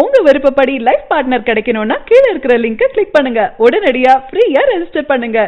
உங்க விருப்பப்படி life partner கிடைக்கணும்னா கீழ இருக்கிற லிங்கை கிளிக் பண்ணுங்க. உடனடியா ஃப்ரீயா ரெஜிஸ்டர் பண்ணுங்க.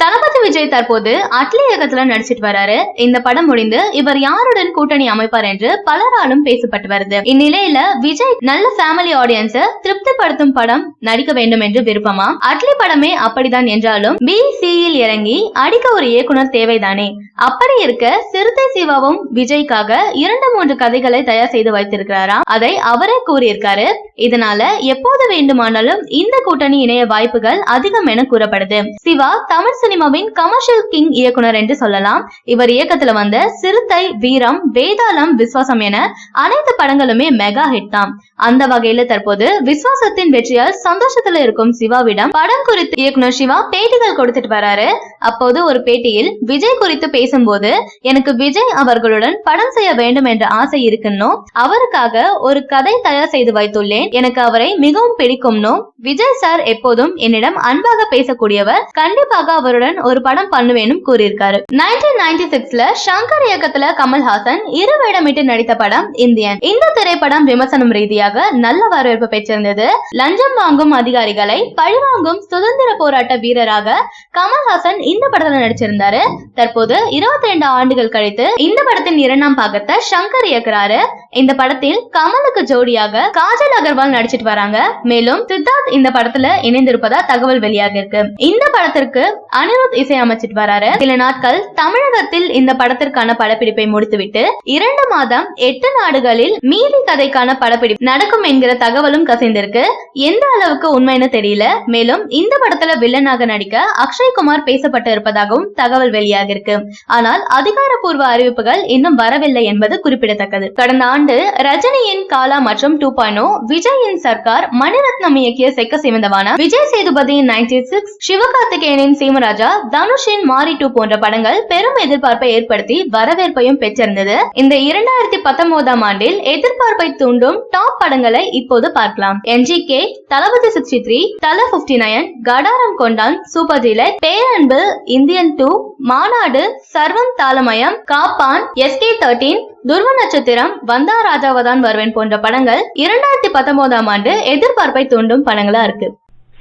தளபதி விஜய் தற்போது அட்லி இயக்கத்துல நடிச்சிட்டு வராரு. இந்த படம் முடிந்து இவர் யாருடன் கூட்டணி அமைப்பார் என்று பலராலும் பேசப்பட்டு வருது. இந்நிலையில விஜய் நல்ல ஃபேமிலி ஆடியன்ஸ திருப்திப்படுத்தும் படம் நடிக்க வேண்டும் என்று விருப்பமா? அட்லி படமே அப்படிதான் என்றாலும் BCயில் இறங்கி அடிக்க ஒரு இயக்குனர் தேவைதானே. அப்படி இருக்க சிறுத்தை சிவாவும் விஜய்க்காக 2-3 கதைகளை தயார் செய்து வைத்திருக்கிறாராம். அதை அவரே கூறியிருக்காரு. இதனால எப்போது வேண்டுமானாலும் இந்த கூட்டணி இணைய வாய்ப்புகள் அதிகம் என கூறப்படுது. சிவா தமிழ் சினிமாவின் கமர்ஷியல் கிங் இயக்குனர் என்று சொல்லலாம். இவர் இயக்கத்துல வந்த சிறுத்தை, வீரம், வேதாளம், விஸ்வாசம் என அனைத்து படங்களுமே மெகா ஹிட் தான். அந்த வகையில தற்போது விஸ்வாசத்தின் வெற்றியால் சந்தோஷத்துல இருக்கும் சிவாவிடம் படம் குறித்து இயக்குனர் சிவா பேட்டிகள் கொடுத்துட்டு வராரு. அப்போது ஒரு பேட்டியில் விஜய் குறித்து பேசும்போது, எனக்கு விஜய் அவர்களுடன் படம் செய்ய வேண்டும் என்ற ஆசை இருக்குன்னு அவருக்காக ஒரு கதை தயார் செய்து வைத்துள்ளேன். எனக்கு அவரை மிகவும் பிடிக்கும்னு விஜய் சார் எப்போதும் என்னிடம் அன்பாக பேசக்கூடியவர். கண்டிப்பாக அவருடன் ஒரு படம் பண்ணுவேனும் கூறியிருக்காரு. 1996ல சங்கர் இயக்கத்துல கமல்ஹாசன் இரு வேடமிட்டு நடித்த படம் இந்தியன். இந்த திரைப்படம் விமர்சனம் ரீதியாக நல்ல வரவேற்பு பெற்றிருந்தது. லஞ்சம் வாங்கும் அதிகாரிகளை பழிவாங்கும் சுதந்திர போராட்ட வீரராக கமல்ஹாசன் இந்த படத்துல நடிச்சிருந்தாரு. தற்போது 22 ஆண்டுகள் கழித்து இந்த படத்தின் 2ஆம் பாகத்தை சங்கர் இயக்குறாரு. இந்த படத்தில் கமலுக்கு ஜோடியாக காஜல் அகர்வால் நடிச்சிட்டு வராங்க. மேலும் சித்தார்த் இந்த படத்துல இணைந்திருப்பதா தகவல் வெளியாக இருக்கு. இந்த படத்திற்கு அனிருத் இசை அமைச்சிட்டு வராரு. சில நாட்கள் தமிழகத்தில் இந்த படத்திற்கான படப்பிடிப்பை முடித்துவிட்டு 2 மாதம் 8 நாடுகளில் மீதி கதைக்கான படப்பிடிப்பு நடக்கும் என்கிற தகவலும் கசிந்திருக்கு. எந்த அளவுக்கு உண்மைன்னு தெரியல. மேலும் இந்த படத்துல வில்லனாக நடிக்க அக்ஷய்குமார் பேசப்பட்டு இருப்பதாகவும் தகவல் வெளியாக இருக்கு. ஆனால் அதிகாரப்பூர்வ அறிவிப்புகள் இன்னும் வரவில்லை என்பது குறிப்பிடத்தக்கது. கடந்த ஆண்டு ரஜினியின் காலா மற்றும் 2.0, விஜயின் சர்க்கார், மணிரத்னம் இயக்கிய செக்க சிவந்தவான, விஜய் சேதுபதியின் 96, சிவகார்த்திகேயனின் சீமராஜா, தனுஷின் மாரி 2 போன்ற படங்கள் பெரும் எதிர்பார்ப்பை ஏற்படுத்தி வரவேற்பையும் பெற்றிருந்தது. இந்த 2019ஆம் ஆண்டில் எதிர்பார்ப்பை தூண்டும் டாப் படங்களை இப்போது பார்க்கலாம். NGK, தளபதி 63, தல 59, கடாரம் கொண்டான், சூப்பர் ஜீலட், பேரன்பு, இந்தியன் 2, மாநாடு, சர்வம் தாளமயம், காப்பான், SK13, துருவ நட்சத்திரம், வந்தா ராஜாவதான் வருவேன் போன்ற படங்கள் 2019ஆம் ஆண்டு எதிர்பார்ப்பை தூண்டும் படங்களா இருக்கு.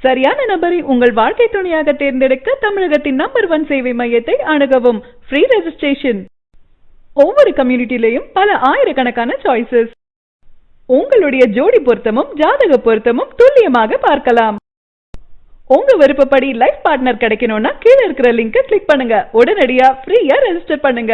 சரியான நபரை உங்கள் வாழ்க்கை துணையாக தேர்ந்தெடுக்க தமிழகத்தின் நம்பர் 1 சேவை மையத்தை அணுகவும். Free registration. ஒவ்வொரு கம்யூனிட்டிலையும் பல ஆயிரக்கணக்கான சாய்ஸஸ். உங்களுடைய ஜோடி பொருத்தமும் ஜாதக பொருத்தமும் துல்லியமாக பார்க்கலாம். உங்க விருப்பப்படி லைஃப் பார்ட்னர் கிடைக்கணும்னா கீழ இருக்கிற லிங்கை கிளிக் பண்ணுங்க. உடனடியா ஃப்ரீயா ரெஜிஸ்டர் பண்ணுங்க.